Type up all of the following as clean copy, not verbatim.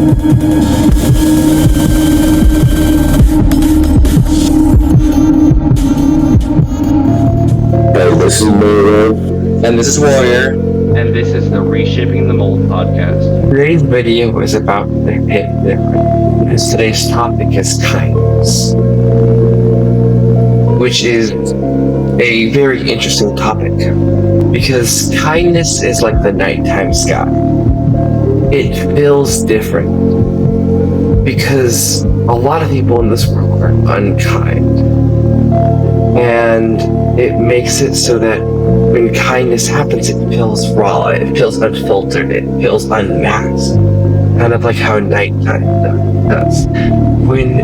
Hey, this is Moro. And this is Warrior. And this is the Reshaping the Mold podcast. Today's video is about the hit different, because today's topic is kindness, which is a very interesting topic, because kindness is like the nighttime sky. It feels different, because a lot of people in this world are unkind, and it makes it so that when kindness happens, it feels raw, it feels unfiltered, it feels unmasked. Kind of like how nighttime does. When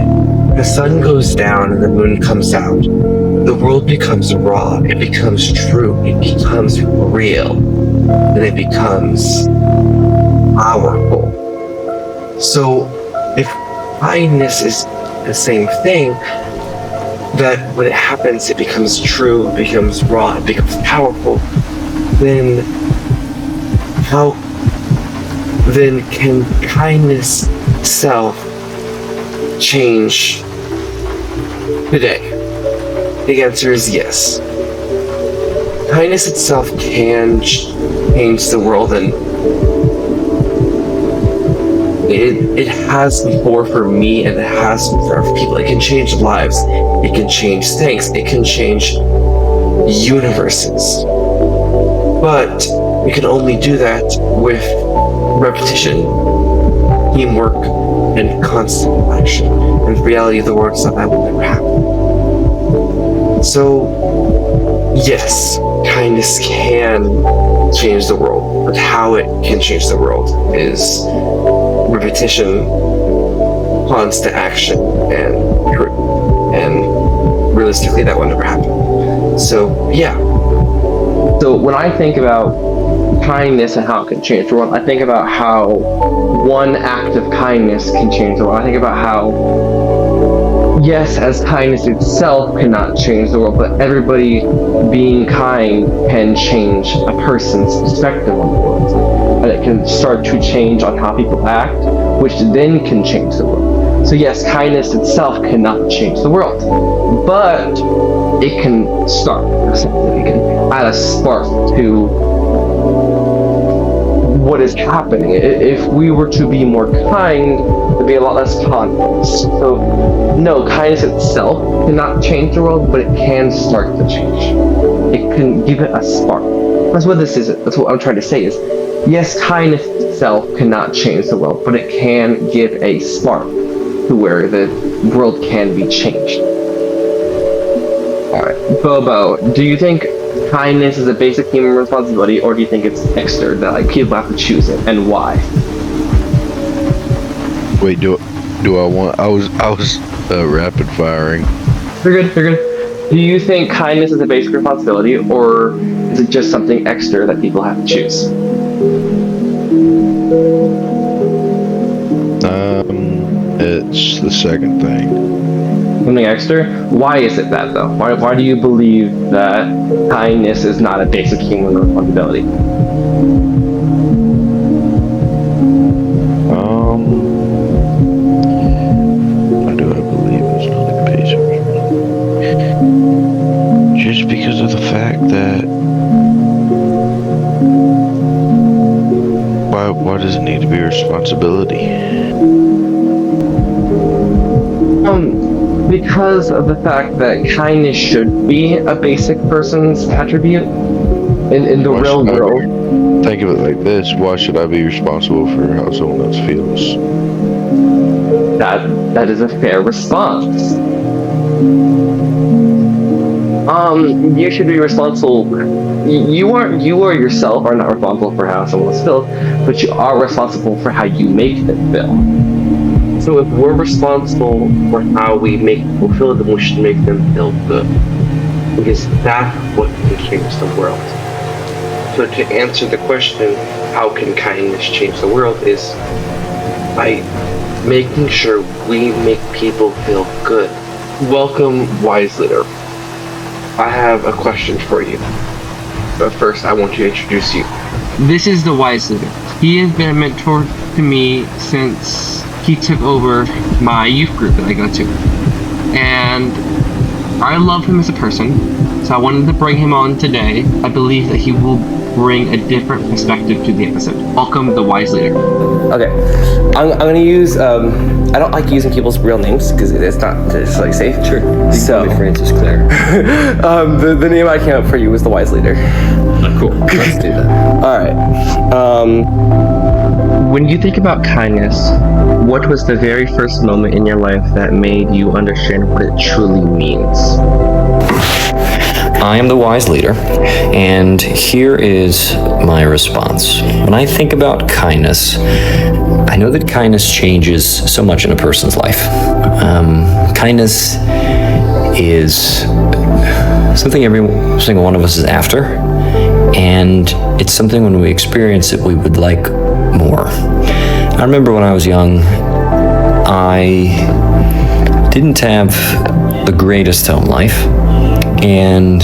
the sun goes down and the moon comes out, the world becomes raw, it becomes true, it becomes real, and it becomes powerful. So, if kindness is the same thing, that when it happens, it becomes true, it becomes raw, it becomes powerful, then can kindness itself change today? The answer is yes. Kindness itself can change the world, and it has before for me, and it has for people. It can change lives, it can change things, it can change universes. But we can only do that with repetition, teamwork, and constant action. In reality, the world is not that will never happen. So, yes, kindness can change the world, but how it can change the world is repetition, constant action, and realistically that will never happen. So yeah. So when I think about kindness and how it can change the world, I think about how one act of kindness can change the world. I think about how, yes, as kindness itself cannot change the world, but everybody being kind can change a person's perspective on the world. And it can start to change on how people act, which then can change the world. So yes, kindness itself cannot change the world, but it can start. It can add a spark to what is happening. If we were to be more kind, there'd be a lot less conflict. So no, kindness itself cannot change the world, but it can start to change. It can give it a spark. That's what this is. That's what I'm trying to say is, yes, kindness itself cannot change the world, but it can give a spark to where the world can be changed. Alright, Bobo, do you think kindness is a basic human responsibility, or do you think it's extra that like people have to choose it, and why? Wait, do I want? I was rapid firing. You're good. Do you think kindness is a basic responsibility, or is it just something extra that people have to choose? It's the second thing. Something extra? Why is it that though? Why do you believe that kindness is not a basic human responsibility? Why do I believe it's not a basic responsibility? Just because of the fact that why does it need to be a responsibility? Because of the fact that kindness should be a basic person's attribute in the real world. Think of it like this: why should I be responsible for how someone else feels? That is a fair response. You should be responsible. You or yourself are not responsible for how someone else feels, but you are responsible for how you make them feel. So if we're responsible for how we make people feel, then we should make them feel good. Because that's what can change the world. So to answer the question, how can kindness change the world, is by making sure we make people feel good. Welcome, Wise Leader. I have a question for you. But first, I want to introduce you. This is the Wise Leader. He has been a mentor to me since he took over my youth group that I go to. And I love him as a person, so I wanted to bring him on today. I believe that he will bring a different perspective to the episode. Welcome, the Wise Leader. Okay, I'm gonna use. I don't like using people's real names because it's not just like safe. Sure. So Francis Clare. the name I came up for you was the Wise Leader. Cool. Let's do that. All right. When you think about kindness, what was the very first moment in your life that made you understand what it truly means? I am the Wise Leader, and here is my response. When I think about kindness, I know that kindness changes so much in a person's life. Kindness is something every single one of us is after, and it's something when we experience it, we would like more. I remember when I was young, I didn't have the greatest home life, and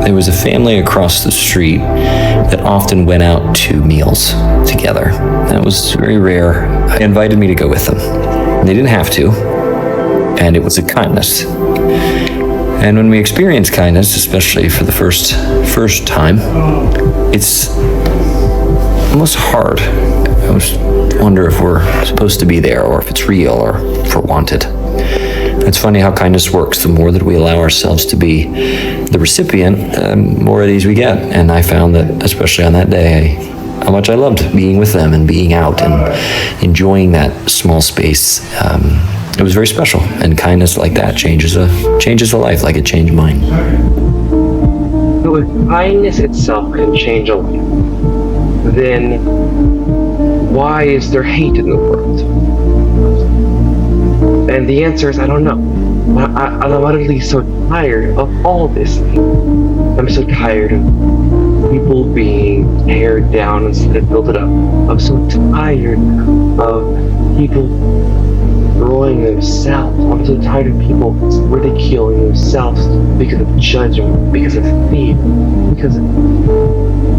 there was a family across the street that often went out to meals together. That was very rare. They invited me to go with them. They didn't have to, and it was a kindness. And when we experience kindness, especially for the first time, it's almost hard. I almost wonder if we're supposed to be there, or if it's real, or if we're wanted. It's funny how kindness works. The more that we allow ourselves to be the recipient, the more at ease we get. And I found that, especially on that day, how much I loved being with them and being out and enjoying that small space. It was very special. And kindness like that changes a life, like it changed mine. So if kindness itself can change a life, then why is there hate in the world? And the answer is, I don't know. I'm utterly so tired of all this. I'm so tired of people being teared down instead of built it up. I'm so tired of people destroying themselves. I'm so tired of people ridiculing themselves because of judgment, because of fear, because of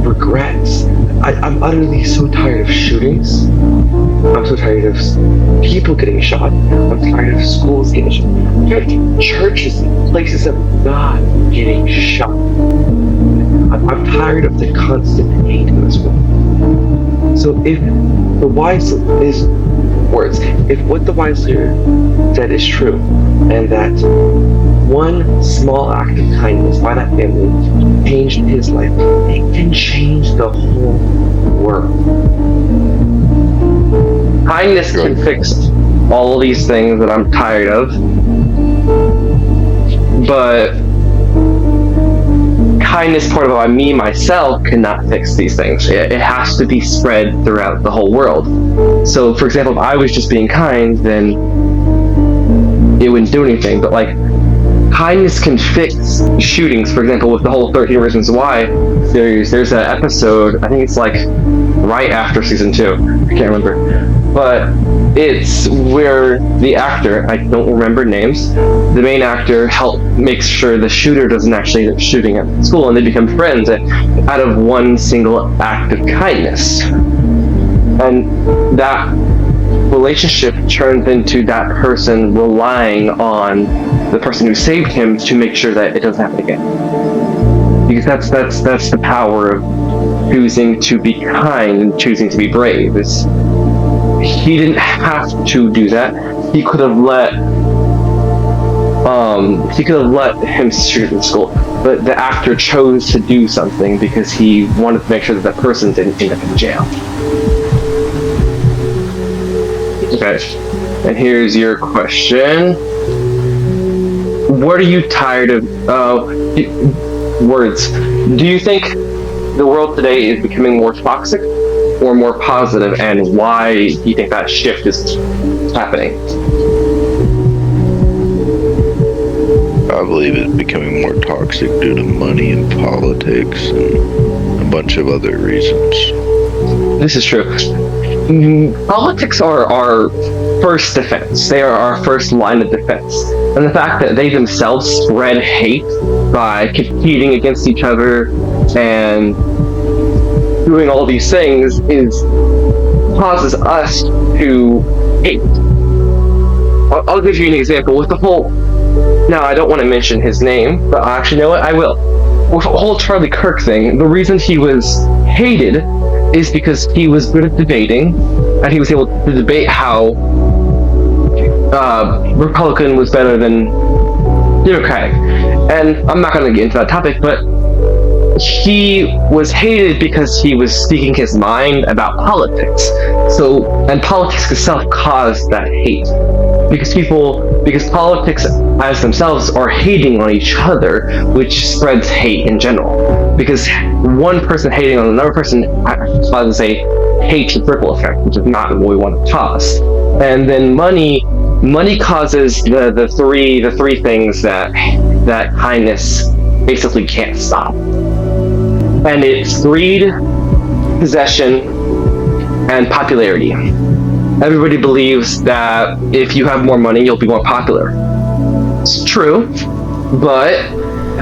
regrets. I'm utterly so tired of shootings. I'm so tired of people getting shot. I'm tired of schools getting shot. I'm tired of churches and places of God getting shot. I'm tired of the constant hate in this world. So if the wise is words, if what the Wise Leader said is true, and that one small act of kindness by that family changed his life, it can change the whole world. Kindness can fix all these things that I'm tired of, but kindness part of me, myself, cannot fix these things. It has to be spread throughout the whole world. So, for example, if I was just being kind, then it wouldn't do anything. But, like, kindness can fix shootings. For example, with the whole 13 Reasons Why, there's an episode, I think it's like right after season 2. I can't remember. But it's where the actor, I don't remember names, the main actor makes sure the shooter doesn't actually end up shooting at school, and they become friends out of one single act of kindness. And that relationship turns into that person relying on the person who saved him to make sure that it doesn't happen again. Because that's the power of choosing to be kind and choosing to be brave. He didn't have to do that. He could have let him shoot in school, but the actor chose to do something because he wanted to make sure that person didn't end up in jail. Okay, and here's your question. What are you tired of? Words. Do you think the world today is becoming more toxic or more positive, and why do you think that shift is happening? I believe it's becoming more toxic due to money and politics and a bunch of other reasons. This is true. Politics are our first defense. They are our first line of defense. And the fact that they themselves spread hate by competing against each other and doing all these things causes us to hate. I'll give you an example with the whole. Now, I don't want to mention his name, but actually, you know what? I will. With the whole Charlie Kirk thing, the reason he was hated is because he was good at debating, and he was able to debate how Republican was better than Democratic. And I'm not going to get into that topic, but he was hated because he was speaking his mind about politics. So, and politics itself caused that hate. Because politics as themselves are hating on each other, which spreads hate in general. Because one person hating on another person causes a hatred ripple effect, which is not what we want to cause. And then money causes the three things that kindness basically can't stop. And it's greed, possession, and popularity. Everybody believes that if you have more money, you'll be more popular. It's true, but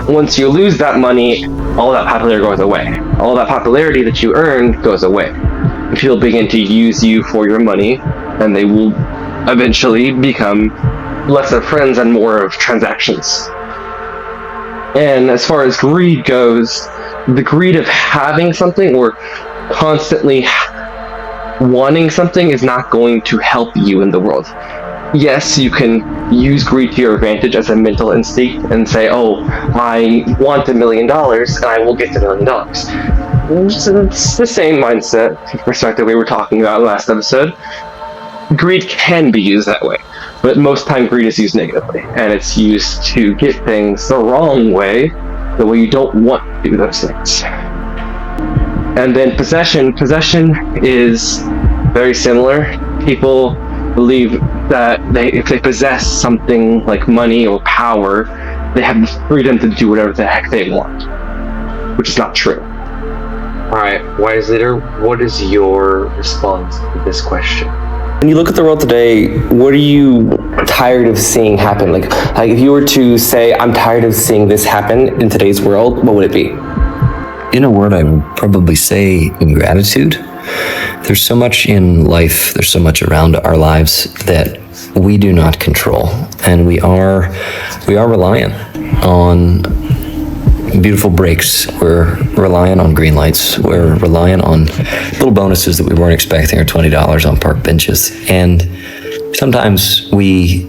once you lose that money, all that popularity goes away. All that popularity that you earned goes away. People begin to use you for your money, and they will eventually become less of friends and more of transactions. And as far as greed goes, the greed of having something or constantly wanting something is not going to help you in the world. Yes, you can use greed to your advantage as a mental instinct and say, oh, I want $1 million and I will get $1 million. It's the same mindset perspective we were talking about last episode. Greed can be used that way, but most time greed is used negatively, and it's used to get things the wrong way, the way you don't want to do those things. And then possession is very similar. People believe that if they possess something like money or power, they have the freedom to do whatever the heck they want, which is not true. Alright, Wise Leader, what is your response to this question? When you look at the world today, what are you tired of seeing happen? Like if you were to say, I'm tired of seeing this happen in today's world, what would it be? In a word, I would probably say gratitude. There's so much in life, there's so much around our lives that we do not control. And we are reliant on beautiful breaks. We're reliant on green lights. We're reliant on little bonuses that we weren't expecting, or $20 on park benches. And sometimes we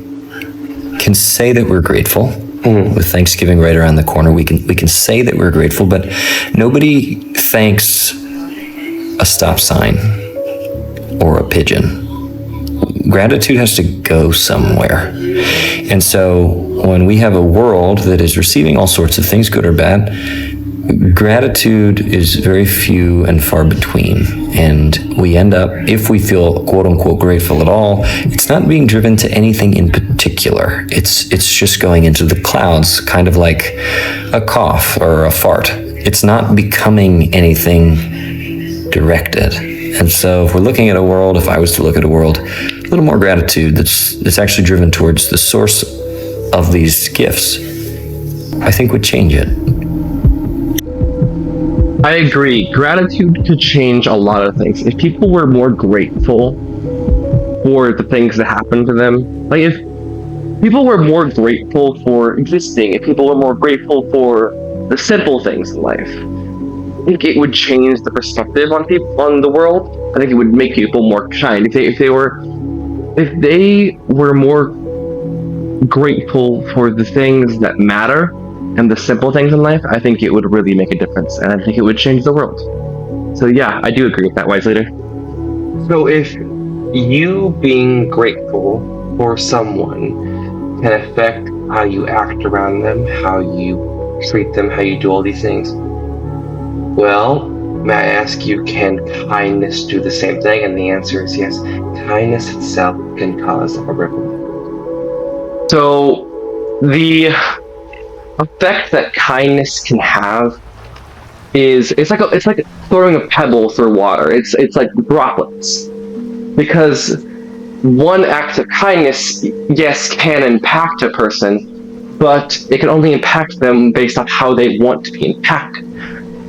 can say that we're grateful. With Thanksgiving right around the corner, we can say that we're grateful, but nobody thanks a stop sign or a pigeon. Gratitude has to go somewhere. And so when we have a world that is receiving all sorts of things, good or bad, gratitude is very few and far between. And we end up, if we feel quote unquote grateful at all, it's not being driven to anything in particular. It's just going into the clouds, kind of like a cough or a fart. It's not becoming anything directed. And so if we're looking at a world, if I was to look at a world, a little more gratitude that's actually driven towards the source of these gifts, I think would change it. I agree. Gratitude could change a lot of things. If people were more grateful for the things that happen to them, like if people were more grateful for existing, if people were more grateful for the simple things in life, I think it would change the perspective on people, on the world. I think it would make people more kind. If they were more grateful for the things that matter and the simple things in life, I think it would really make a difference, and I think it would change the world. So yeah, I do agree with that, Wise Leader. So if you being grateful for someone can affect how you act around them, how you treat them, how you do all these things, well, may I ask you, can kindness do the same thing? And the answer is yes. Kindness itself can cause a ripple. So the effect that kindness can have is it's like throwing a pebble through water. It's like droplets. Because one act of kindness, yes, can impact a person, but it can only impact them based on how they want to be impacted.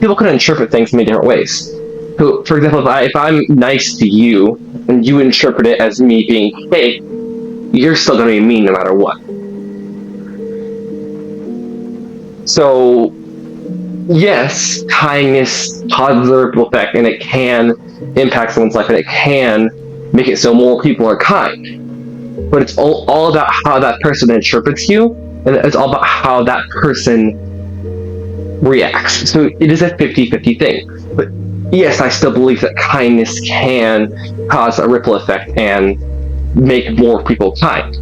People can interpret things in many different ways. So, for example, if I'm nice to you and you interpret it as me being fake, you're still going to be mean no matter what. So, yes, kindness causes a ripple effect, and it can impact someone's life, and it can make it so more people are kind. But it's all about how that person interprets you, and it's all about how that person reacts. So it is a 50-50 thing. But yes, I still believe that kindness can cause a ripple effect and make more people kind.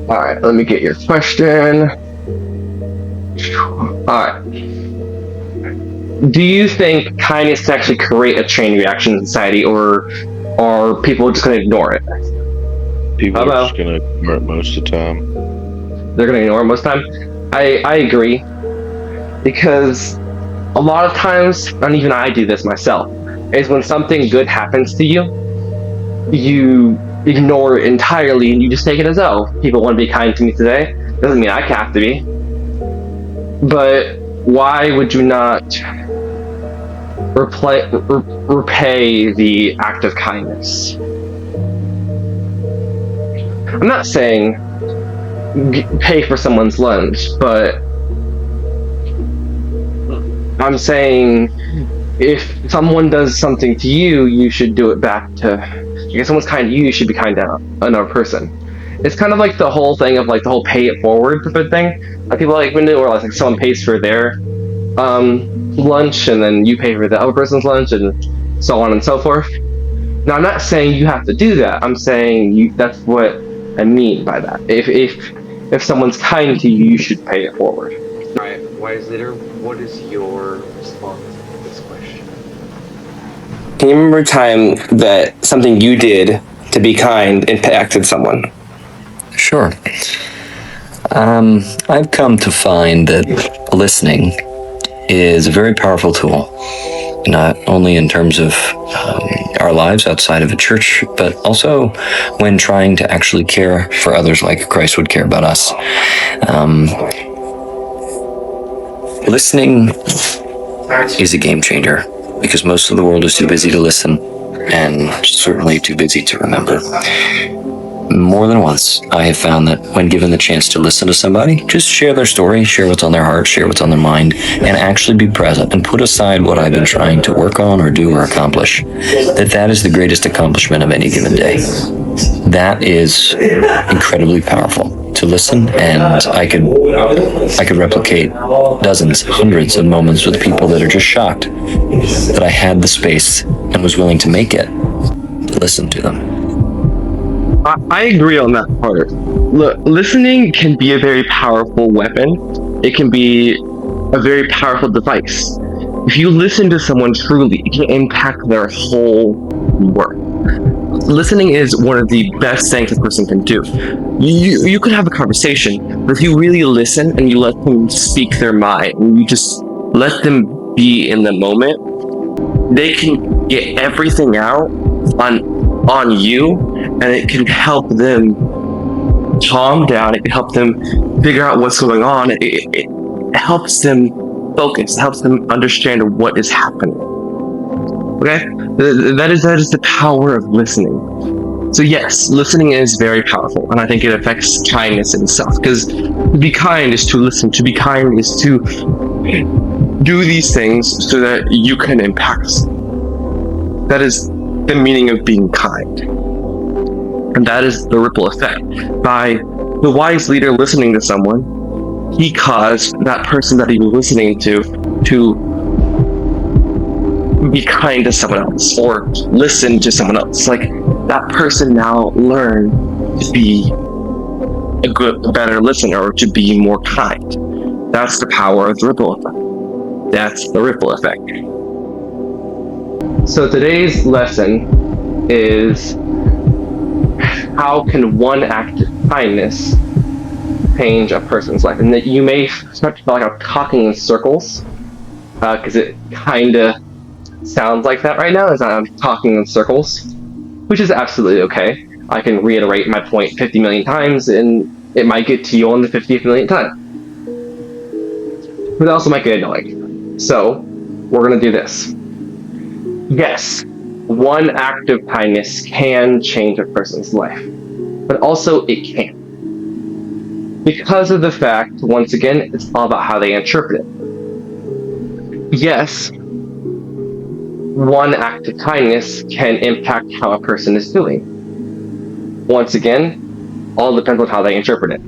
Alright, let me get your question. Alright. Do you think kindness can actually create a chain reaction in society, or are people just going to ignore it? People Hello? are just gonna ignore it most of the time. They're going to ignore it most of the time? I agree. Because a lot of times, and even I do this myself, is when something good happens to you, you ignore it entirely and you just take it as, oh, people want to be kind to me today. Doesn't mean I have to be. But why would you not repay the act of kindness? I'm not saying pay for someone's lunch, but I'm saying if someone does something to you, you should do it back to. If someone's kind to you, you should be kind to another person. It's kind of like the whole thing of like the whole pay it forward thing. Like people like when or like someone pays for their lunch and then you pay for the other person's lunch and so on and so forth. Now I'm not saying you have to do that. I'm saying that's what I mean by that. If someone's kind to you, you should pay it forward. Alright, Wise Leader, what is your response to this question? Can you remember a time that something you did to be kind impacted someone? Sure. I've come to find that listening is a very powerful tool, not only in terms of our lives outside of a church, but also when trying to actually care for others like Christ would care about us. Listening is a game changer because most of the world is too busy to listen and certainly too busy to remember. More than once, I have found that when given the chance to listen to somebody, just share their story, share what's on their heart, share what's on their mind, and actually be present and put aside what I've been trying to work on or do or accomplish, that is the greatest accomplishment of any given day. That is incredibly powerful. To listen, and I could replicate dozens, hundreds of moments with people that are just shocked that I had the space and was willing to make it to listen to them. I agree on that part. Look, listening can be a very powerful weapon. It can be a very powerful device. If you listen to someone truly, it can impact their whole work. Listening is one of the best things a person can do. You could have a conversation, but if you really listen and you let them speak their mind, and you just let them be in the moment, they can get everything out on you, and it can help them calm down. It can help them figure out what's going on. It helps them focus. It helps them understand what is happening. Okay, that is the power of listening. So yes, listening is very powerful, and I think it affects kindness in itself. Because to be kind is to listen. To be kind is to do these things so that you can impact. That is the meaning of being kind, and that is the ripple effect. By the wise leader listening to someone, he caused that person that he was listening to be kind to someone else or listen to someone else. Like that person now learned to be a better listener or to be more kind. That's the power of the ripple effect. That's the ripple effect. So today's lesson is how can one act of kindness change a person's life? And that you may start to feel like I'm talking in circles because it kind of sounds like that right now, as I'm talking in circles, which is absolutely okay. I can reiterate my point 50 million times and it might get to you on the 50th millionth time. But it also might get annoying. So, we're gonna do this. Yes, one act of kindness can change a person's life, but also it can't. Because of the fact, once again, it's all about how they interpret it. Yes, one act of kindness can impact how a person is doing. Once again, all depends on how they interpret it.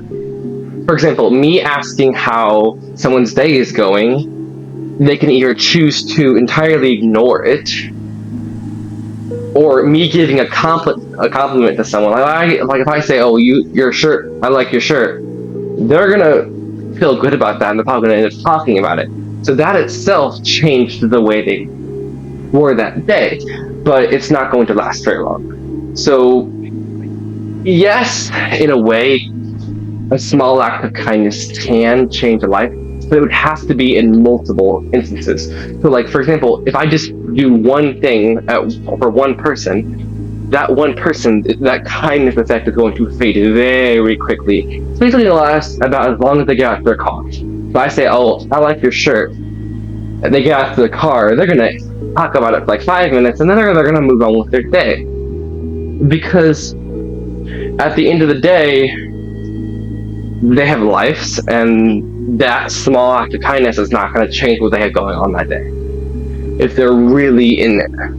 For example, me asking how someone's day is going, they can either choose to entirely ignore it, or me giving a compliment to someone. Like if I say, "Oh, your shirt, I like your shirt," they're gonna feel good about that, and they're probably gonna end up talking about it. So that itself changed the way they were that day, but it's not going to last very long. So, yes, in a way, a small act of kindness can change a life, but it would have to be in multiple instances. So, like, for example, if I just do one thing for one person, that kindness effect is going to fade very quickly. It's basically going to last about as long as they get out of their car. So I say, "Oh, I like your shirt," and they get out of the car, they're going to talk about it for like 5 minutes, and then they're going to move on with their day. Because at the end of the day, they have lives, and that small act of kindness is not going to change what they have going on that day, if they're really in there.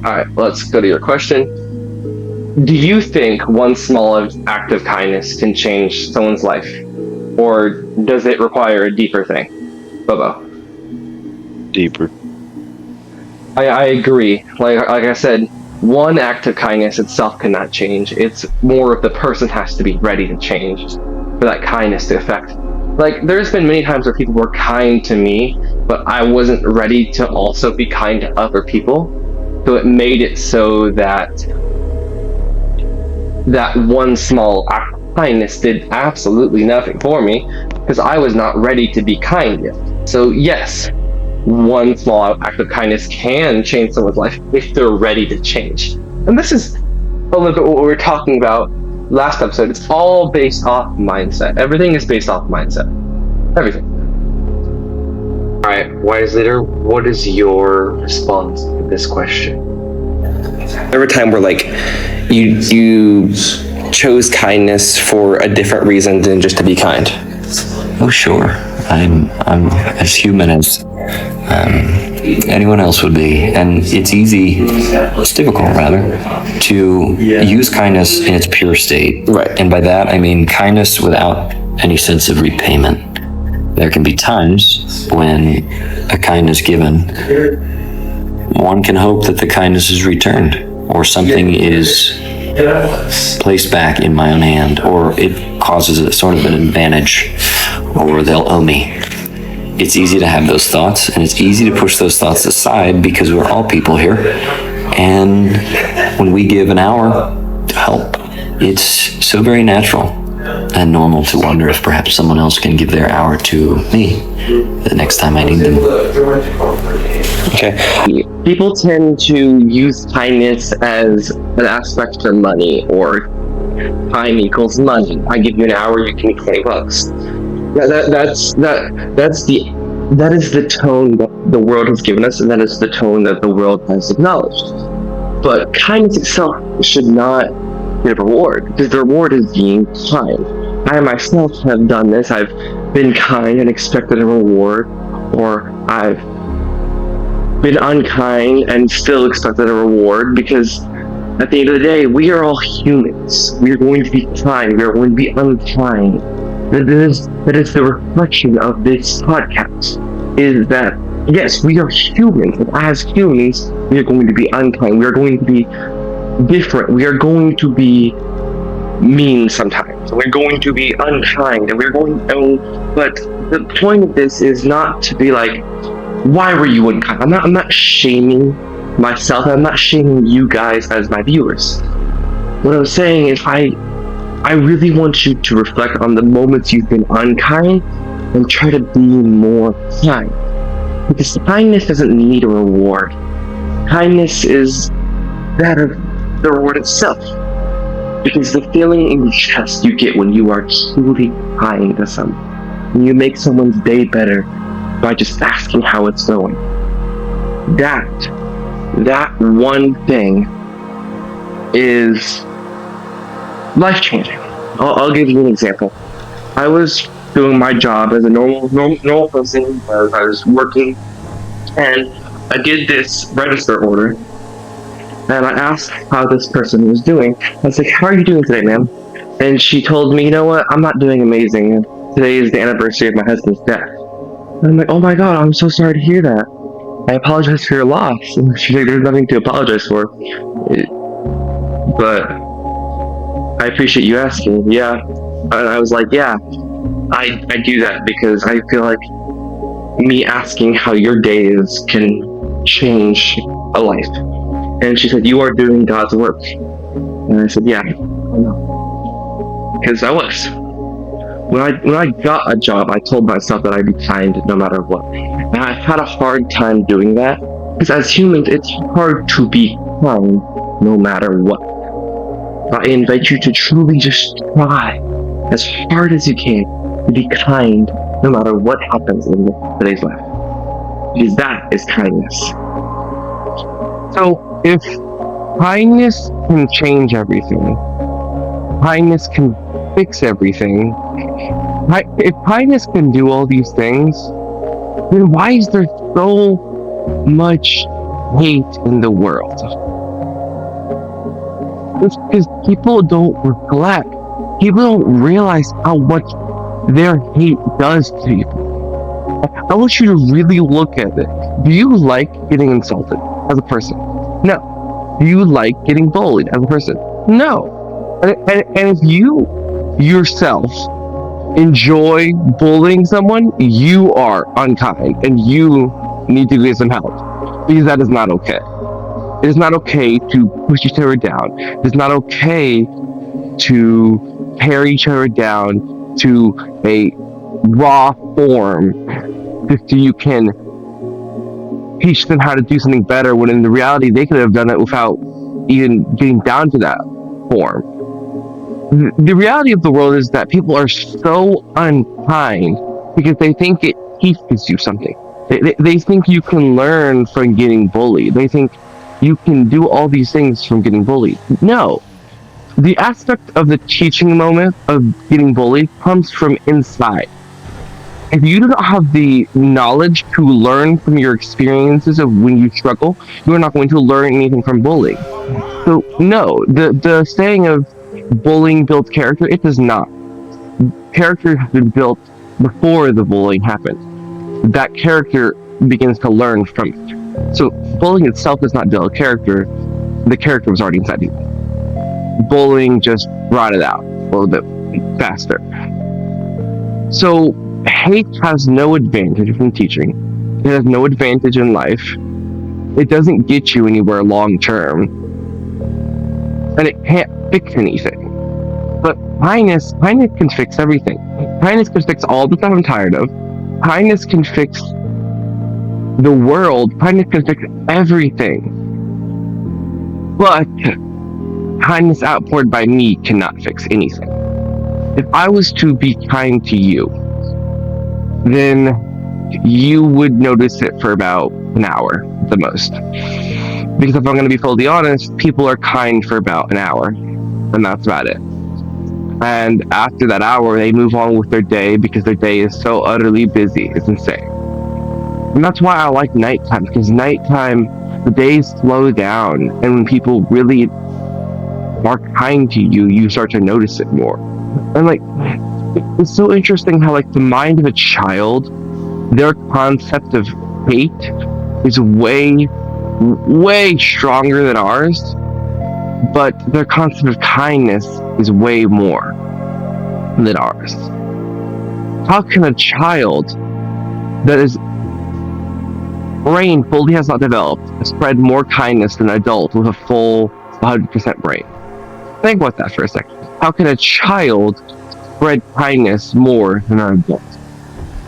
Alright, let's go to your question. Do you think one small act of kindness can change someone's life? Or does it require a deeper thing? Bobo. Deeper. I agree. Like I said, one act of kindness itself cannot change. It's more of the person has to be ready to change for that kindness to affect. Like, there's been many times where people were kind to me, but I wasn't ready to also be kind to other people. So it made it so that that one small act of kindness did absolutely nothing for me, because I was not ready to be kind yet. So yes, one small act of kindness can change someone's life if they're ready to change. And this is a little bit what we were talking about last episode. It's all based off mindset. Everything is based off mindset. Everything. Alright, Wise Leader, what is your response to this question? Every time where like you chose kindness for a different reason than just to be kind. Oh, sure. I'm as human as anyone else would be, and it's difficult rather, to use kindness in its pure state. Right. And by that I mean kindness without any sense of repayment. There can be times when a kindness given, one can hope that the kindness is returned, or something is placed back in my own hand, or it causes a sort of an advantage, or they'll owe me. It's easy to have those thoughts, and it's easy to push those thoughts aside because we're all people here. And when we give an hour to help, it's so very natural and normal to wonder if perhaps someone else can give their hour to me the next time I need them. Okay. People tend to use kindness as an aspect for money, or time equals money. I give you an hour, you give me $20. That is the tone that the world has given us, and that is the tone that the world has acknowledged. But kindness itself should not get a reward, because the reward is being kind. I myself have done this. I've been kind and expected a reward, or I've been unkind and still expected a reward, because at the end of the day, we are all humans. We are going to be kind, we are going to be unkind. That is the reflection of this podcast, is that, yes, we are humans, and as humans, we are going to be unkind, we are going to be different, we are going to be mean sometimes, we're going to be unkind, and but the point of this is not to be like, why were you unkind? I'm not shaming myself, I'm not shaming you guys as my viewers. What I'm saying is, I really want you to reflect on the moments you've been unkind and try to be more kind. Because kindness doesn't need a reward. Kindness is that of the reward itself. Because the feeling in your chest you get when you are truly kind to someone and you make someone's day better by just asking how it's going. That one thing is life-changing. I'll give you an example. I was doing my job as a normal person. I was working, and I did this register order, and I asked how this person was doing. I was like, "How are you doing today, ma'am?" And she told me, "You know what? I'm not doing amazing. Today is the anniversary of my husband's death." And I'm like, "Oh my God, I'm so sorry to hear that. I apologize for your loss." And she's like, "There's nothing to apologize for. But I appreciate you asking." Yeah. And I was like, "Yeah, I do that because I feel like me asking how your day is can change a life." And she said, "You are doing God's work." And I said, "Yeah, I know." Because I was. When I got a job, I told myself that I'd be kind no matter what. And I had a hard time doing that. Because as humans, it's hard to be kind no matter what. I invite you to truly just try as hard as you can to be kind no matter what happens in today's life. Because that is kindness. So, if kindness can change everything, kindness can fix everything, if kindness can do all these things, then why is there so much hate in the world? It's because people don't reflect. People don't realize how much their hate does to people. I want you to really look at it. Do you like getting insulted as a person? No. Do you like getting bullied as a person? No. And if you yourself enjoy bullying someone, you are unkind and you need to get some help, because that is not okay. It is not okay to push each other down. It is not okay to tear each other down to a raw form just so you can teach them how to do something better, when in the reality they could have done it without even getting down to that form. The reality of the world is that people are so unkind because they think it teaches you something. They think you can learn from getting bullied. They think you can do all these things from getting bullied. No. The aspect of the teaching moment of getting bullied comes from inside. If you do not have the knowledge to learn from your experiences of when you struggle, you are not going to learn anything from bullying. So no, the saying of bullying builds character, it does not. Character has been built before the bullying happened. That character begins to learn from it. So bullying itself does not build character. The character was already inside you. Bullying just brought it out a little bit faster. So hate has no advantage from teaching. It has no advantage in life. It doesn't get you anywhere long term. And it can't fix anything. But kindness can fix everything. Kindness can fix all the stuff I'm tired of. Kindness can fix the world. Kindness can fix everything. But kindness outpoured by me cannot fix anything. If I was to be kind to you, then you would notice it for about an hour at the most. Because if I'm going to be fully honest, people are kind for about an hour, and that's about it. And after that hour, they move on with their day because their day is so utterly busy. It's insane. And that's why I like nighttime, because nighttime, the days slow down, and when people really are kind to you, you start to notice it more. And like, it's so interesting how like the mind of a child, their concept of hate is way stronger than ours, but their concept of kindness is way more than ours. How can a child that is brain fully has not developed spread more kindness than an adult with a full 100% brain? Think about that for a second. How can a child spread kindness more than an adult?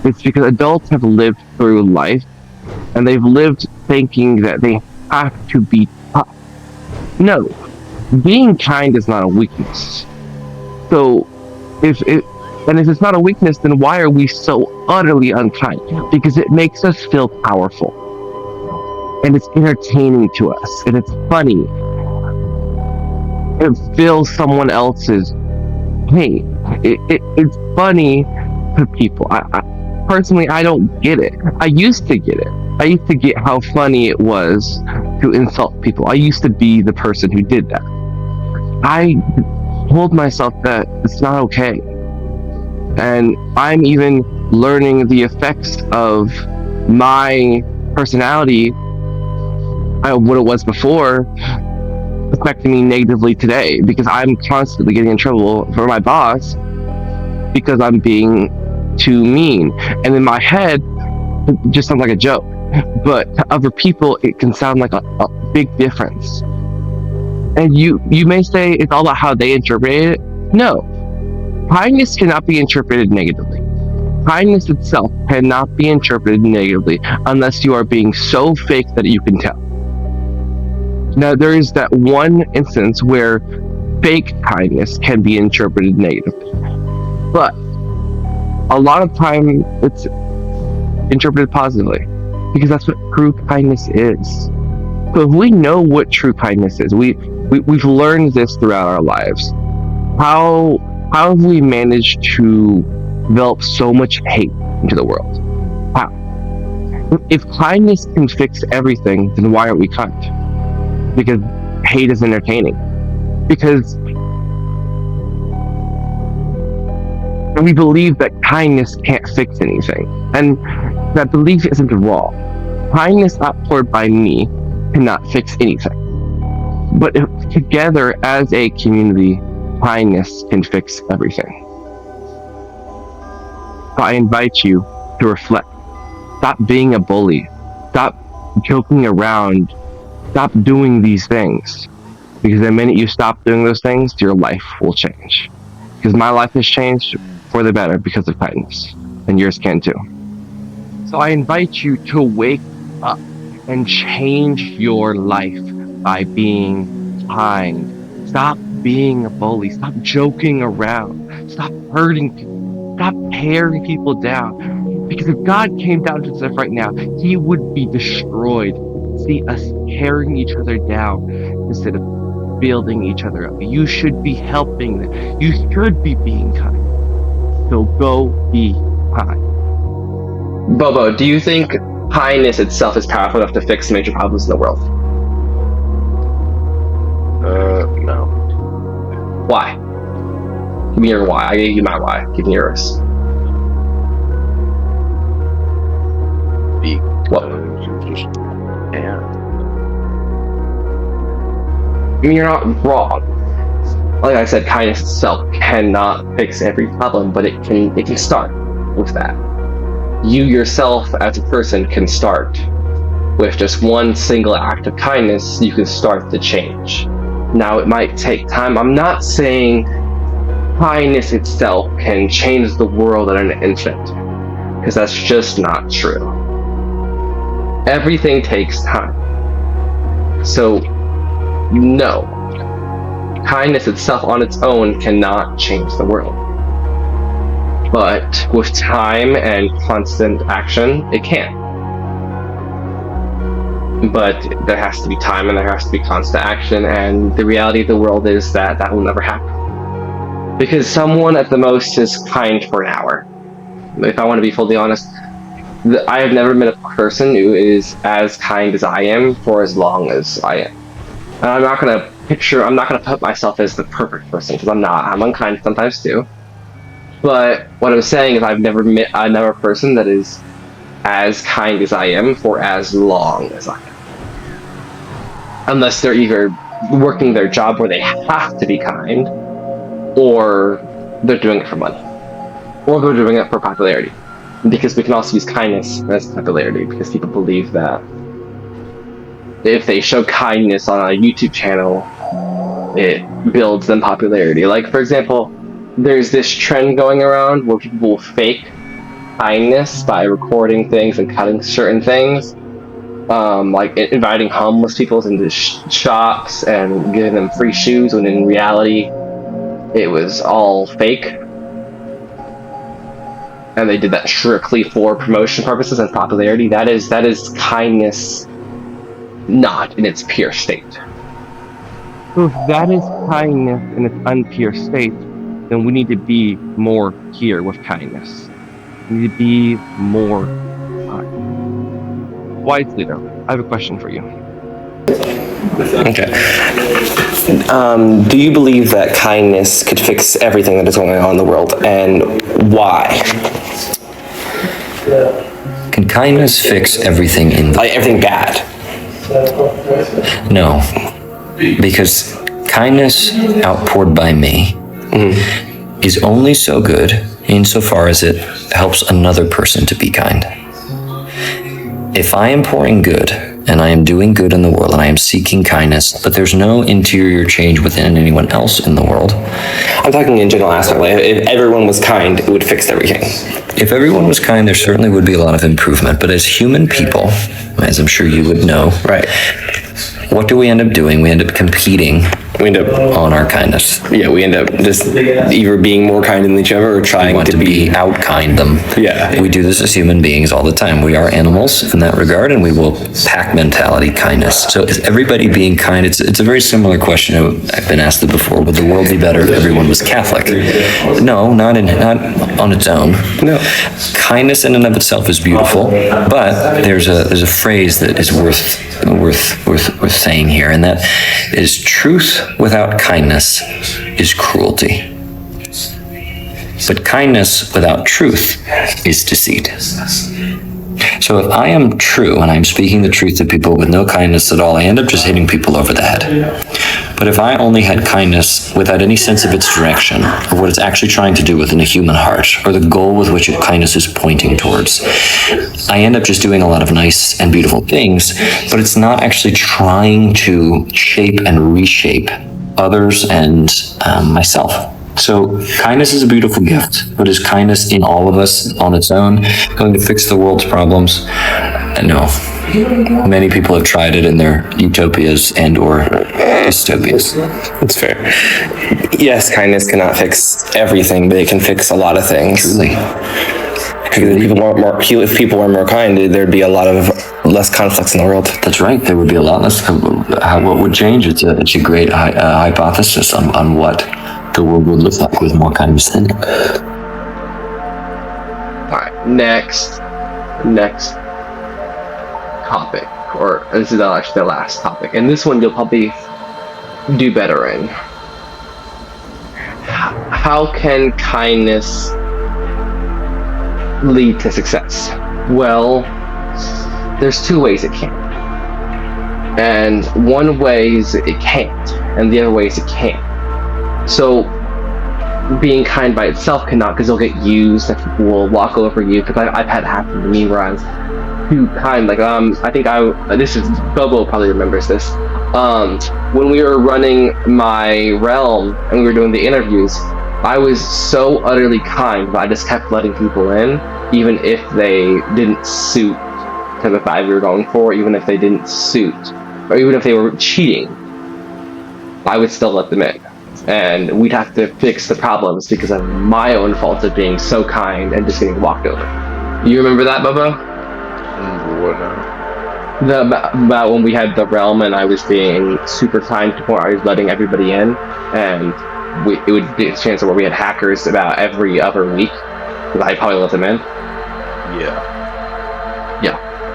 It's because adults have lived through life, and they've lived thinking that they have to be tough. No, being kind is not a weakness. So, if And if it's not a weakness, then why are we so utterly unkind? Because it makes us feel powerful. And it's entertaining to us. And it's funny. It fills someone else's pain. It's funny to people. Personally, I don't get it. I used to get it. I used to get how funny it was to insult people. I used to be the person who did that. I told myself that it's not okay. And I'm even learning the effects of my personality, what it was before, affecting me negatively today, because I'm constantly getting in trouble for my boss because I'm being too mean. And in my head, it just sounds like a joke. But to other people, it can sound like a big difference. And you may say it's all about how they interpret it. No. Kindness cannot be interpreted negatively. Kindness itself cannot be interpreted negatively unless you are being so fake that you can tell. Now, there is that one instance where fake kindness can be interpreted negatively. But a lot of time it's interpreted positively, because that's what true kindness is. So if we know what true kindness is, we've learned this throughout our lives. How have we managed to develop so much hate into the world? How? If kindness can fix everything, then why aren't we kind? Because hate is entertaining. Because we believe that kindness can't fix anything. And that belief isn't wrong. Kindness outpoured by me cannot fix anything. But if together as a community, kindness can fix everything. So I invite you to reflect. Stop being a bully. Stop joking around. Stop doing these things. Because the minute you stop doing those things, your life will change. Because my life has changed for the better because of kindness. And yours can too. So I invite you to wake up and change your life by being kind. Stop being a bully. Stop joking around. Stop hurting people. Stop tearing people down. Because if God came down to this right now, He would be destroyed. See us tearing each other down instead of building each other up. You should be helping them. You should be being kind. So go be kind. Bobo, do you think kindness itself is powerful enough to fix major problems in the world? No. Why? Give me your why. I gave you my why. Give me yours. Yeah. I mean, you're not wrong. Like I said, kindness itself cannot fix every problem, but it can start with that. You yourself as a person can start with just one single act of kindness. You can start the change. Now, it might take time. I'm not saying kindness itself can change the world in an instant, because that's just not true. Everything takes time. So, no, kindness itself on its own cannot change the world. But with time and constant action, it can. But there has to be time and there has to be constant action, and the reality of the world is that that will never happen. Because someone at the most is kind for an hour. If I want to be fully honest, I have never met a person who is as kind as I am for as long as I am. And I'm not going to put myself as the perfect person, because I'm not. I'm unkind sometimes too. But what I'm saying is I've never met a person that is as kind as I am for as long as I am. Unless they're either working their job where they have to be kind, or they're doing it for money, or they're doing it for popularity. Because we can also use kindness as popularity, because people believe that if they show kindness on a YouTube channel, it builds them popularity. Like, for example, there's this trend going around where people will fake kindness by recording things and cutting certain things, like inviting homeless people into shops and giving them free shoes, when in reality it was all fake. and they did that strictly for promotion purposes and popularity, that is kindness not in its pure state. So if that is kindness in its unpure state, then we need to be more here with kindness. We need to be more kind. Wisely though, I have a question for you. Okay. Do you believe that kindness could fix everything that is going on in the world, and why? Can kindness fix everything in the Like everything bad? No, because kindness outpoured by me is only so good insofar as it helps another person to be kind. If I am pouring good and I am doing good in the world and I am seeking kindness, but there's no interior change within anyone else in the world. I'm talking in general aspect. Like if everyone was kind, it would fix everything. If everyone was kind, there certainly would be a lot of improvement. But as human people, as I'm sure you would know, Right. what do we end up doing? We end up competing We end up, on our kindness. yeah, we end up just either being more kind than each other or We trying want to be out-kind them. Yeah. We do this as human beings all the time. We are animals in that regard, and we will pack mentality kindness. So is everybody being kind? It's a very similar question. I've been asked it before. Would the world be better if everyone was Catholic? No, not on its own. No. Kindness in and of itself is beautiful, but there's a phrase that is worth saying here, and that is truth without kindness is cruelty. But kindness without truth is deceit. So if I am true and I'm speaking the truth to people with no kindness at all, I end up just hitting people over the head. But if I only had kindness without any sense of its direction, or what it's actually trying to do within a human heart, or the goal with which kindness is pointing towards, I end up just doing a lot of nice and beautiful things, but it's not actually trying to shape and reshape others and myself. So kindness is a beautiful gift, but is kindness in all of us on its own going to fix the world's problems? No. Many people have tried it in their utopias and or dystopias. That's fair. Yes, kindness cannot fix everything, but it can fix a lot of things. Truly. Because if people were more kind, there'd be a lot of less conflicts in the world. That's right. There would be a lot less. What would change? It's a great hypothesis on what the world would look like with more kindness in it. All right, next topic, or this is actually the last topic, and this one you'll probably do better in. How can kindness lead to success? Well, there's two ways it can. And one way is it can't, and the other way is it can. So, being kind by itself cannot, because you'll get used, and people will walk over you, because I've had it happen to me where I was too kind, like, I think this is, Bobo probably remembers this, when we were running my realm, and we were doing the interviews, I was so utterly kind, but I just kept letting people in, even if they didn't suit to the vibe we were going for, even if they didn't suit, or even if they were cheating, I would still let them in. And we'd have to fix the problems because of my own fault of being so kind and just getting walked over. You remember that, Bobo? What now? About when we had the realm and I was being super kind to the point where I was letting everybody in, and it would be a chance where we had hackers about every other week, because I probably let them in. Yeah.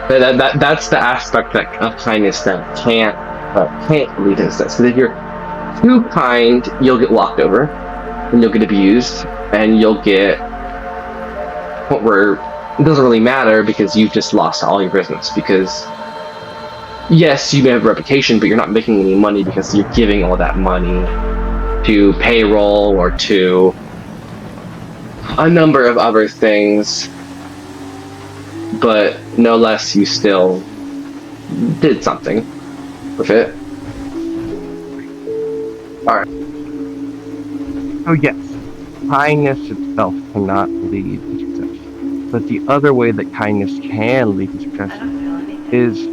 That's the aspect of kindness that can't lead to success. Because if you're too kind, you'll get walked over, and you'll get abused, and you'll get where it doesn't really matter because you've just lost all your business. Because yes, you may have a reputation, but you're not making any money because you're giving all that money to payroll or to a number of other things. But no less, you still did something with it. So yes, kindness itself cannot lead to success. But the other way that kindness can lead to success is,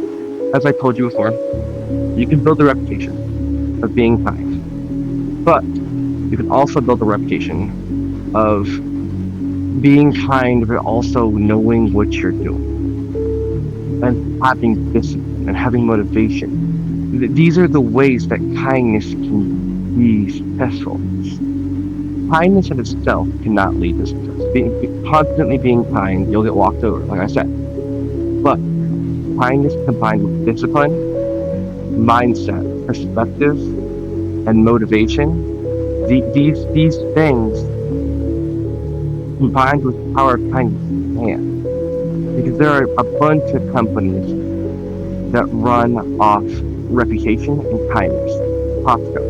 as I told you before, you can build a reputation of being kind. But you can also build a reputation of being kind, but also knowing what you're doing, and having discipline and having motivation. These are the ways that kindness can be successful. Kindness in itself cannot lead to success. Constantly being kind, you'll get walked over, like I said. But kindness combined with discipline, mindset, perspective, and motivation, these things combined with the power of kindness can. Because there are a bunch of companies that run off reputation and kindness. Costco.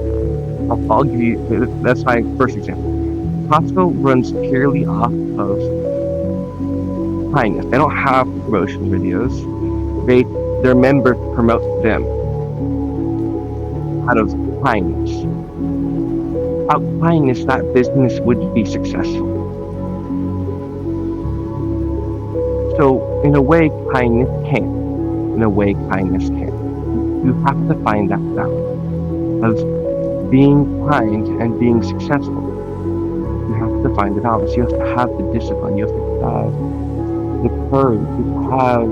I'll give you, that's my first example. Costco runs purely off of kindness. They don't have promotion videos. Their members promote them out of kindness. Without kindness, that business wouldn't be successful. So, in a way, kindness can. In a way, kindness can. You have to find that balance of being kind and being successful. You have to find the balance. You have to have the discipline. You have to have the courage. You have to have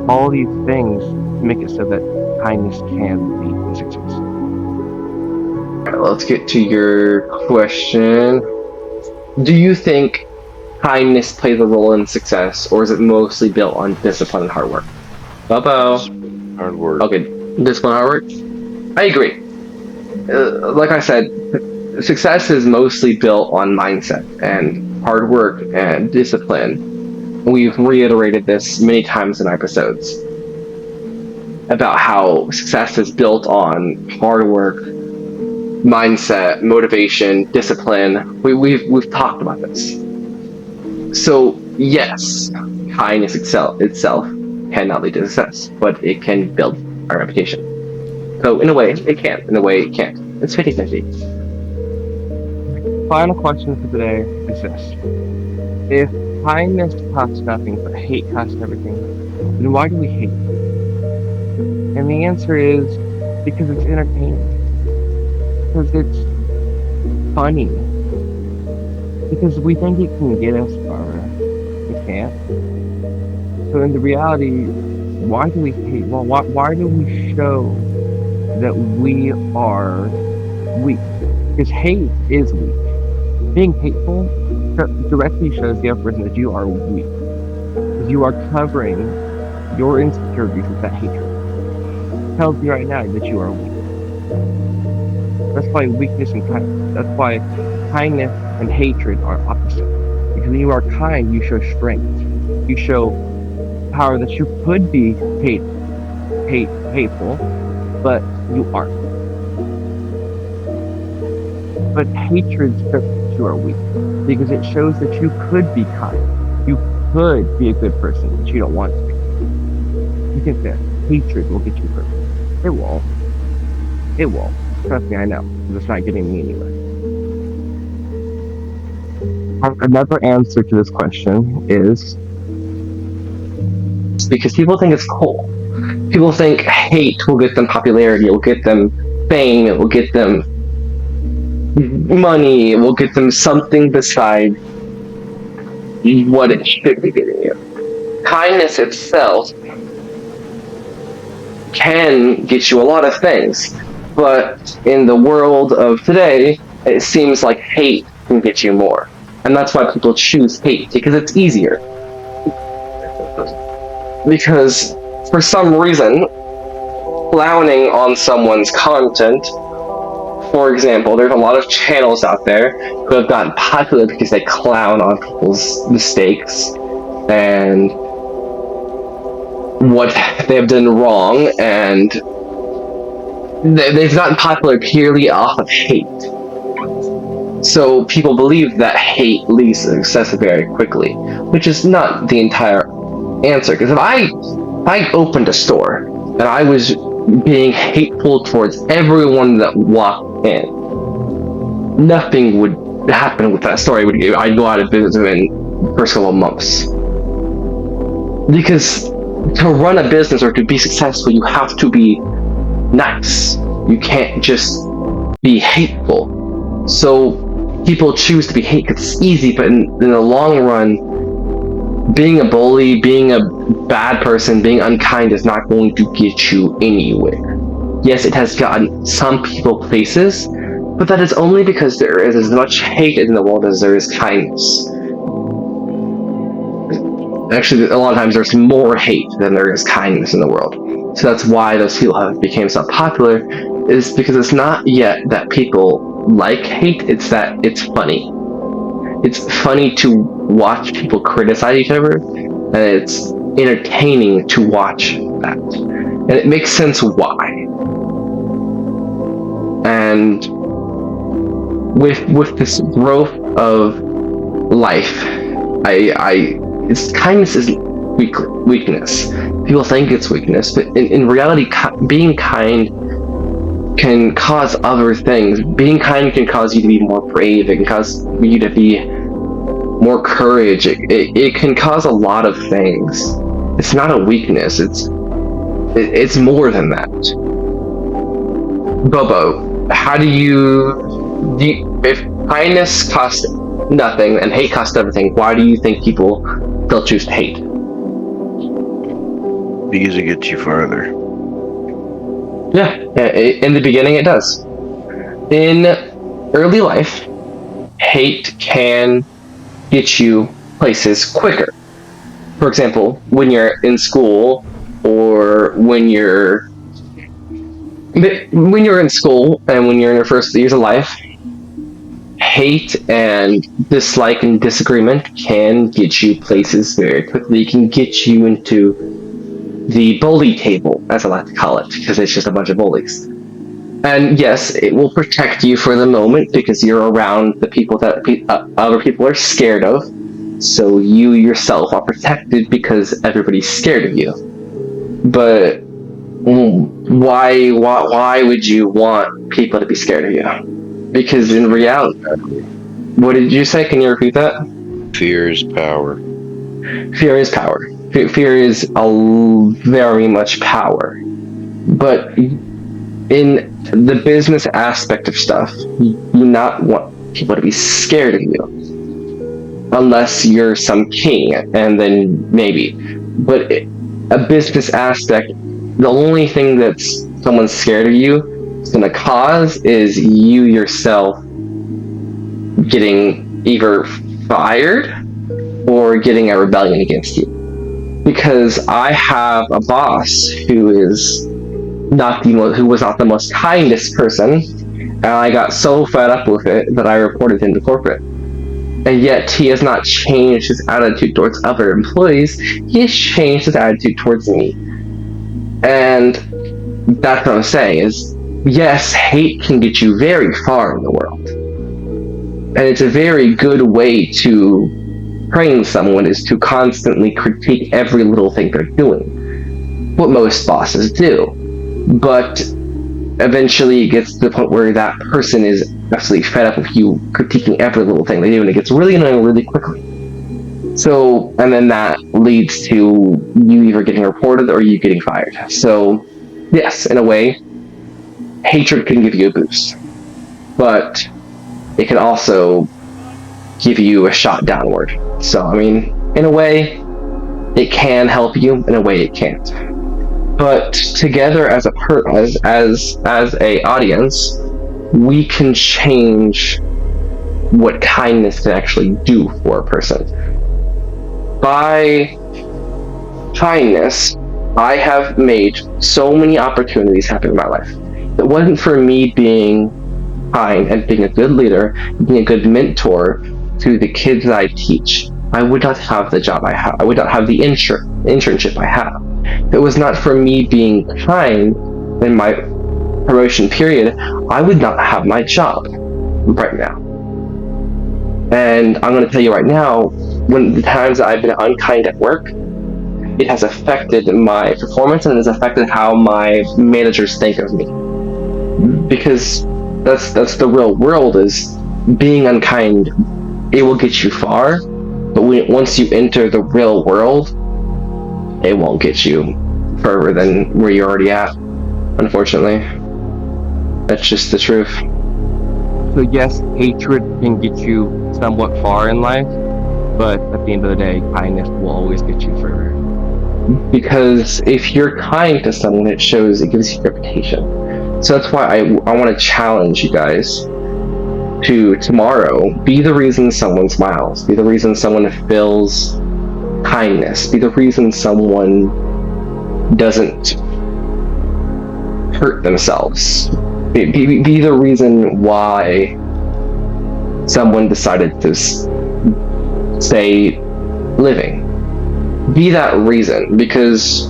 all these things to make it so that kindness can lead to success. Let's get to your question. Do you think kindness plays a role in success, or is it mostly built on discipline and hard work? Bobo. Hard work. Okay, discipline, hard work. I agree. Like I said, success is mostly built on mindset and hard work and discipline. We've reiterated this many times in episodes about how success is built on hard work, mindset, motivation, discipline. We've talked about this. So yes, kindness itself cannot lead to success, but it can build our reputation. So in a way, it can. In a way, it can't. It's 50-50. Final question for today is this. If kindness costs nothing, but hate costs everything, then why do we hate? And the answer is because it's entertaining. Because it's funny. Because we think it can get us far. It can't. So in the reality, why do we hate? Well, why do we show that we are weak? Because hate is weak. Being hateful directly shows the other person that you are weak. Because you are covering your insecurities with that hatred. It tells you right now that you are weak. That's why weakness and kindness. That's why kindness and hatred are opposite. Because when you are kind, you show strength. You show power that you could be hateful, but you aren't. But hatred shows that you are weak. Because it shows that you could be kind. You could be a good person, but you don't want to be. You think that hatred will get you hurt. It won't. It won't. Trust me, I know. Because it's not getting me anywhere. Another answer to this question is because people think it's cool. People think hate will get them popularity, it will get them fame, it will get them money, it will get them something beside what it should be getting you. Kindness itself can get you a lot of things, but in the world of today, it seems like hate can get you more. And that's why people choose hate, because it's easier. Because for some reason, clowning on someone's content, for example, there's a lot of channels out there who have gotten popular because they clown on people's mistakes and what they have done wrong, and they've gotten popular purely off of hate. So people believe that hate leads to success very quickly, which is not the entire answer. Because if I opened a store and I was being hateful towards everyone that walked in, nothing would happen with that store. I'd go out of business in the first couple of months. Because to run a business or to be successful, you have to be nice. You can't just be hateful. So people choose to be hate because it's easy, but in the long run, being a bully, being a bad person, being unkind is not going to get you anywhere. Yes, it has gotten some people places, but that is only because there is as much hate in the world as there is kindness. Actually, a lot of times there's more hate than there is kindness in the world. So that's why those people have become so popular, is because it's not yet that people like hate, it's that it's funny. It's funny to watch people criticize each other, and it's entertaining to watch that. And it makes sense why. And with this growth of life, kindness is weakness. People think it's weakness, but in reality, being kind can cause other things. Being kind can cause you to be more brave. It can cause you to be more courage. It can cause a lot of things. It's not a weakness. It's more than that. Bobo, how do you if kindness costs nothing and hate costs everything, why do you think people still choose to hate? Because it gets you farther. Yeah, in the beginning it does. In early life, hate can get you places quicker. For example, when you're in school, or when you're in school and when you're in your first years of life, hate and dislike and disagreement can get you places very quickly. It can get you into the bully table, as I like to call it, because it's just a bunch of bullies. And yes, it will protect you for the moment because you're around the people that other people are scared of. So you yourself are protected because everybody's scared of you. But why would you want people to be scared of you? Because in reality, what did you say? Can you repeat that? Fear is power. Fear is power. Fear is very much power. But in the business aspect of stuff, you do not want people to be scared of you. Unless you're some king, and then maybe. But a business aspect, the only thing that's someone scared of you is going to cause is you yourself getting either fired or getting a rebellion against you. Because I have a boss who was not the most kindest person, and I got so fed up with it that I reported him to corporate. And yet he has not changed his attitude towards other employees. He has changed his attitude towards me. And that's what I'm saying is, yes, hate can get you very far in the world. And it's a very good way to train someone is to constantly critique every little thing they're doing. What most bosses do. But eventually it gets to the point where that person is absolutely fed up with you critiquing every little thing they do, and it gets really annoying really quickly. So, and then that leads to you either getting reported or you getting fired. So, yes, in a way, hatred can give you a boost. But it can also give you a shot downward. So, I mean, in a way, it can help you, in a way it can't. But together as a audience, we can change what kindness can actually do for a person. By kindness, I have made so many opportunities happen in my life. If it wasn't for me being kind and being a good leader, being a good mentor to the kids that I teach, I would not have the job I have. I would not have the internship I have. If it was not for me being kind in my promotion period, I would not have my job right now. And I'm going to tell you right now, when the times that I've been unkind at work, it has affected my performance and it has affected how my managers think of me. Because that's the real world, is being unkind. It will get you far, but once you enter the real world, it won't get you further than where you're already at, unfortunately. That's just the truth. So yes, hatred can get you somewhat far in life, but at the end of the day, kindness will always get you further. Because if you're kind to someone, it gives you reputation. So that's why I want to challenge you guys to tomorrow be the reason someone smiles, be the reason someone feels kindness, be the reason someone doesn't hurt themselves, be the reason why someone decided to stay living. Be that reason, because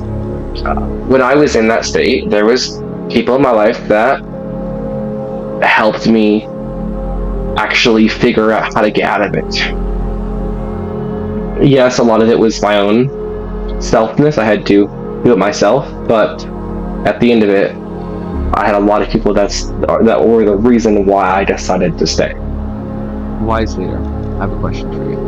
when I was in that state, there was people in my life that helped me actually figure out how to get out of it. Yes, a lot of it was my own selfness. I had to do it myself, but at the end of it, I had a lot of people that were the reason why I decided to stay. Wise leader, I have a question for you.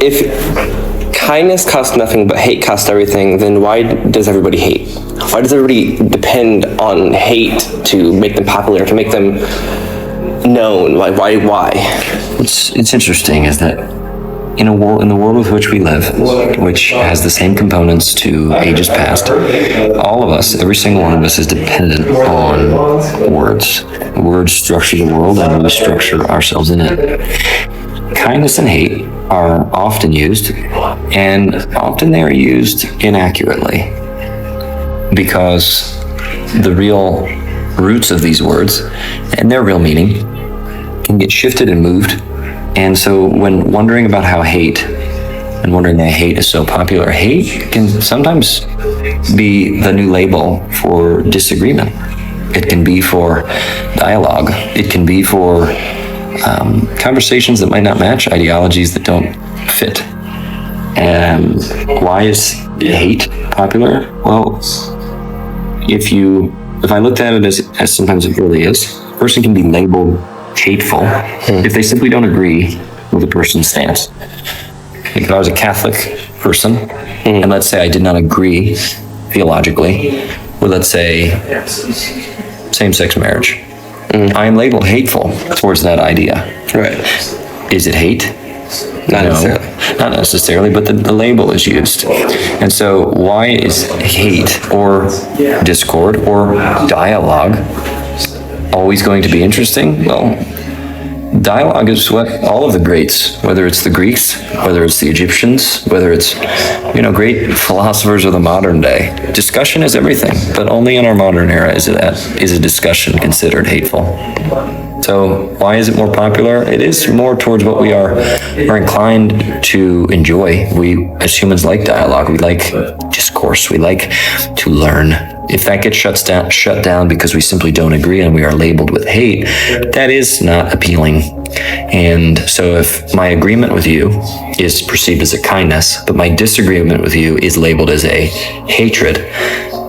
If kindness costs nothing but hate costs everything, then why does everybody hate? Why does everybody depend on hate to make them popular, to make them known? Why? It's interesting is that in the world with which we live, which has the same components to ages past, all of us, every single one of us is dependent on words. Words structure the world and we structure ourselves in it. Kindness and hate are often used, and often they are used inaccurately, because the real roots of these words and their real meaning can get shifted and moved. And so when wondering about how hate, and wondering that hate is so popular, hate can sometimes be the new label for disagreement. It can be for dialogue. It can be for conversations that might not match, ideologies that don't fit. And why is hate popular? Well, if I looked at it as sometimes it really is, a person can be labeled hateful if they simply don't agree with a person's stance. Like if I was a Catholic person, and let's say I did not agree theologically with, let's say, same-sex marriage, I am labeled hateful towards that idea. Right. Is it hate? Not No, necessarily. not necessarily, but the label is used. And so why is hate or discord or dialogue always going to be interesting? Well, dialogue is what all of the greats, whether it's the Greeks, whether it's the Egyptians, whether it's, great philosophers of the modern day. Discussion is everything, but only in our modern era is a discussion considered hateful. So why is it more popular? It is more towards what we are inclined to enjoy. We, as humans, like dialogue. We like discourse. We like to learn. If that gets shut down because we simply don't agree and we are labeled with hate, that is not appealing. And so if my agreement with you is perceived as a kindness, but my disagreement with you is labeled as a hatred,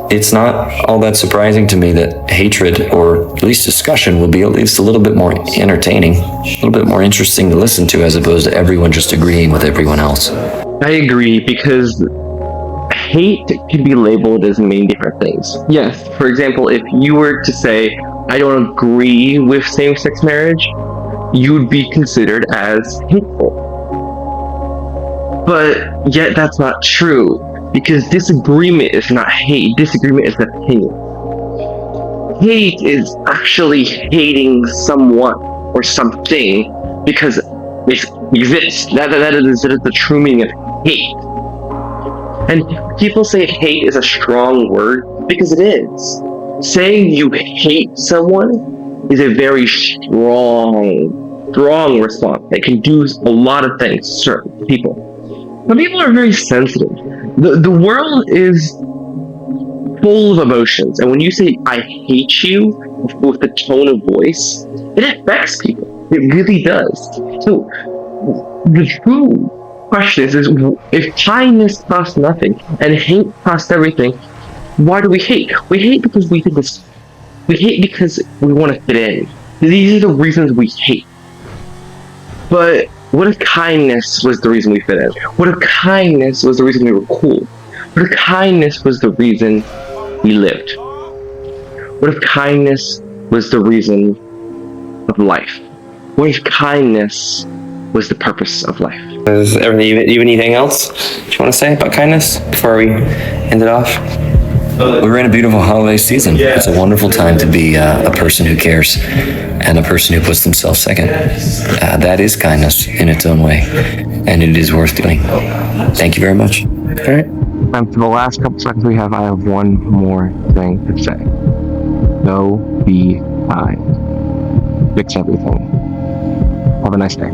it's not all that surprising to me that hatred, or at least discussion, will be at least a little bit more entertaining, a little bit more interesting to listen to, as opposed to everyone just agreeing with everyone else. I agree, because hate can be labeled as many different things. Yes, for example, if you were to say, I don't agree with same-sex marriage, you would be considered as hateful. But yet that's not true, because disagreement is not hate. Disagreement is opinion. Hate is actually hating someone or something because it exists. That is the true meaning of hate. And people say hate is a strong word because it is. Saying you hate someone is a very strong response. It can do a lot of things to certain people. But people are very sensitive. The world is full of emotions, and when you say I hate you with the tone of voice, it affects people. It really does. So the true question is if kindness costs nothing and hate costs everything, why do we hate? We hate because we hate because we want to fit in. These are the reasons we hate. But what if kindness was the reason we fit in? What if kindness was the reason we were cool? What if kindness was the reason we lived? What if kindness was the reason of life? What if kindness was the purpose of life? Is everything, even anything else you want to say about kindness before we end it off? We're in a beautiful holiday season. It's a wonderful time to be a person who cares and a person who puts themselves second. That is kindness in its own way, and it is worth doing. Thank you very much. All right. And for the last couple seconds we have, I have one more thing to say. Go be kind. Fix everything. Have a nice day.